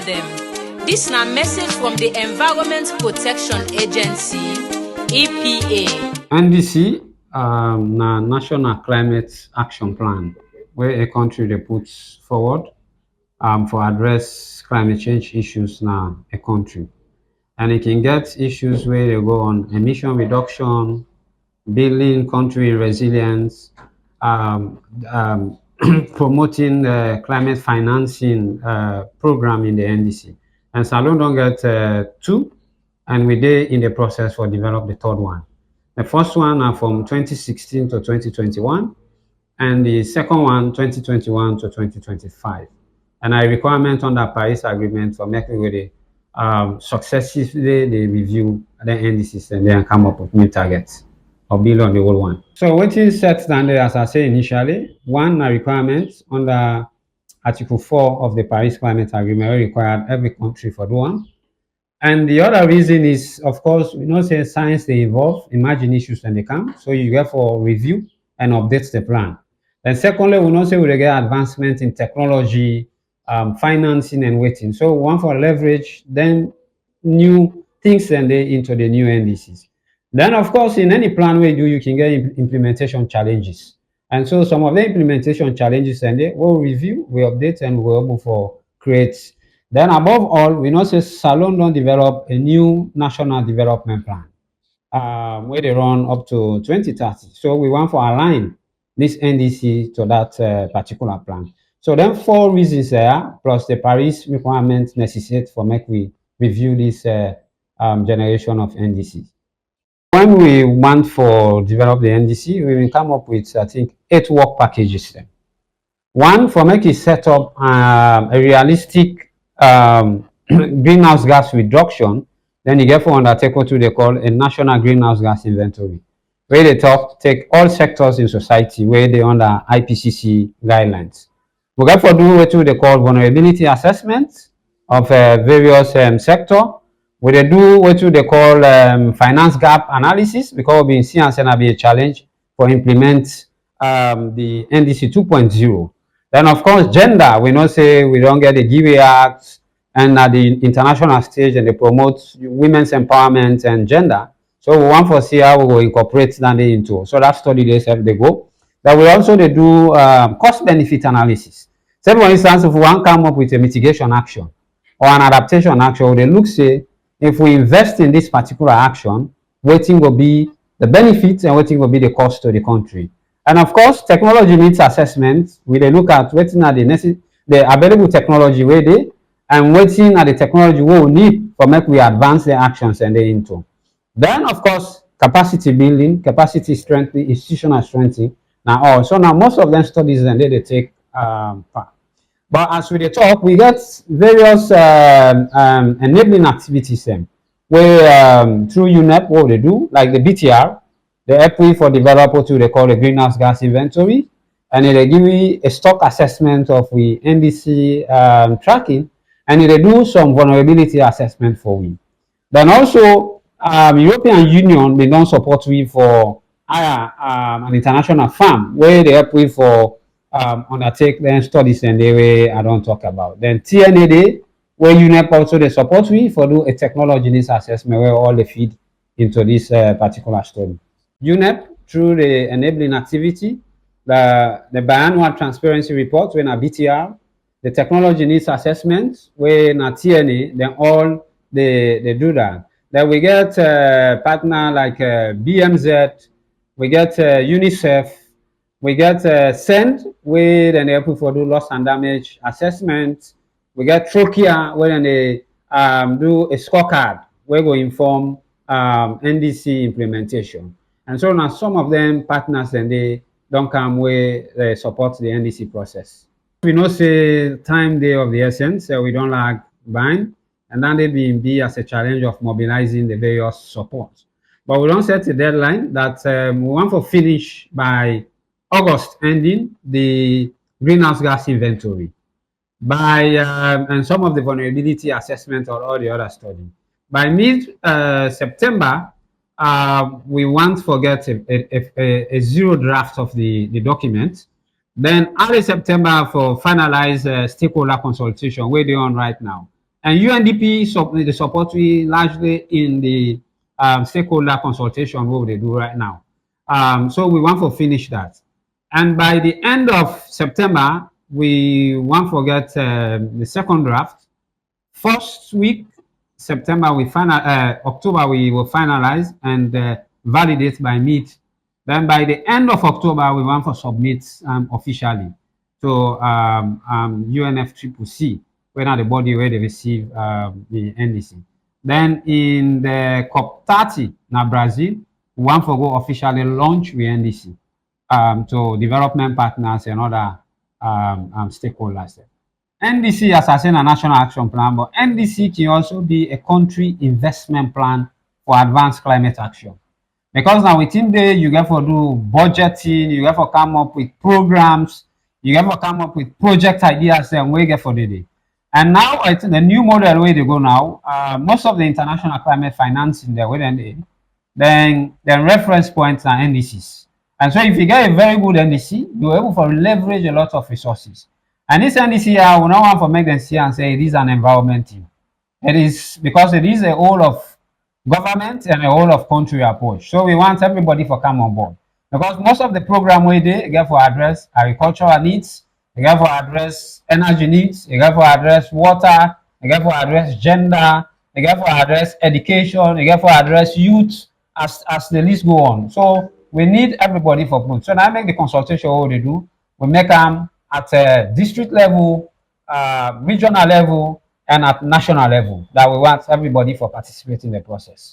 them. This na message from the Environment Protection Agency, EPA. NDC na National Climate Action Plan, where a country they puts forward for address climate change issues na a country. And it can get issues where they go on emission reduction, building country resilience, promoting the climate financing program in the NDC. And Salon don't get two, and we did in the process for develop the third one. The first one are from 2016 to 2021, and the second one 2021 to 2025. And a requirement on the Paris Agreement for making with the successively they review the NDCs and then come up with new targets or build on the old one. So what is set standard, as I say initially, one requirement under Article 4 of the Paris Climate Agreement required every country for do one. And the other reason is, of course, we know say science they evolve, imagine issues when they come, so you get for review and update the plan. And secondly, we know say we get advancement in technology, financing and waiting. So we want for leverage, then new things and they into the new NDCs. Then, of course, in any plan we do, you can get implementation challenges. And so some of the implementation challenges and they will review, we update, and we'll able for create. Then above all, we know say Salon don't develop a new national development plan where they run up to 2030. So we want to align this NDC to that particular plan. So then 4 reasons there, plus the Paris requirements necessary for make we review this generation of NDCs. When we want for develop the NDC, we will come up with, I think, 8 work packages then. One, for make it set up a realistic greenhouse gas reduction, then you get for undertake what they call a national greenhouse gas inventory, where they take all sectors in society where they under IPCC guidelines. We get for do what they call vulnerability assessment of various sector. We they do what they call finance gap analysis, because we see and be a challenge for implement the NDC 2.0. Then of course gender, we know say we don't get the GIVE Act, and at the international stage and they promote women's empowerment and gender. So we want to see how we will incorporate that into. So that study they go. Then we also they do cost benefit analysis. Say for instance, if we want to come up with a mitigation action or an adaptation action, they look say if we invest in this particular action, waiting will be the benefits and waiting will be the cost to the country. And of course, technology needs assessment. We they look at waiting at the available technology where they and waiting at the technology we will need for make we advance the actions and they into. Then of course, capacity building, capacity strengthening, institutional strengthening. Now also now most of them studies and they take part. But as we talk, we get various enabling activities where through UNEP what they do, like the BTR, the EPA for developer to they call the greenhouse gas inventory, and they give you a stock assessment of the NDC tracking, and they do some vulnerability assessment for we. Then also European Union they don't support we for an international firm where they help we for undertake then studies and the way I don't talk about. Then TNAD, where UNEP also they support we for do a technology needs assessment where all they feed into this particular study. UNEP through the enabling activity, the biannual transparency report when a BTR, the technology needs assessment when a TNA, then all they do that. Then we get partner like BMZ, we get UNICEF, we get SEND, where then they help for do loss and damage assessment. We get Trockia, where then they do a scorecard, where we inform NDC implementation. And so now some of them partners and they don't come where they support the NDC process. We know say time day of the essence, so we don't lag behind, and then they be as a challenge of mobilizing the various support. But we don't set a deadline that we want to finish by August ending the greenhouse gas inventory by and some of the vulnerability assessment or all the other study. By mid September, we want to get a zero draft of the document. Then early September for finalize stakeholder consultation where they're on right now. And UNDP the support we largely in the stakeholder consultation what they do right now. So we want to finish that. And by the end of September, we want to get the second draft. First week, October, we will finalize and validate by mid. Then by the end of October, we want to submit officially to UNFCCC, whether the body where they receive the NDC. Then in the COP30, now Brazil, we want to go officially launch with NDC to development partners and other stakeholders. NDC, as I said, a national action plan, but NDC can also be a country investment plan for advanced climate action. Because now within there, you get to do budgeting, you get to come up with programs, you get to come up with project ideas, and we get for the day. And now I think the new model where they go now, most of the international climate financing there, then reference points are NDCs. And so if you get a very good NDC, you're able to leverage a lot of resources. And this NDC, I will not want to make them see and say it is an environment team. It is because it is a whole of government and a whole of country approach. So we want everybody to come on board. Because most of the program we do, get for address agricultural needs, you get for address energy needs, you get for address water, you get for address gender, you get for address education, you get for address youth, as the list go on. So we need everybody for put. So now I make the consultation what they do. We make them at a district level, regional level, and at national level that we want everybody for participating in the process.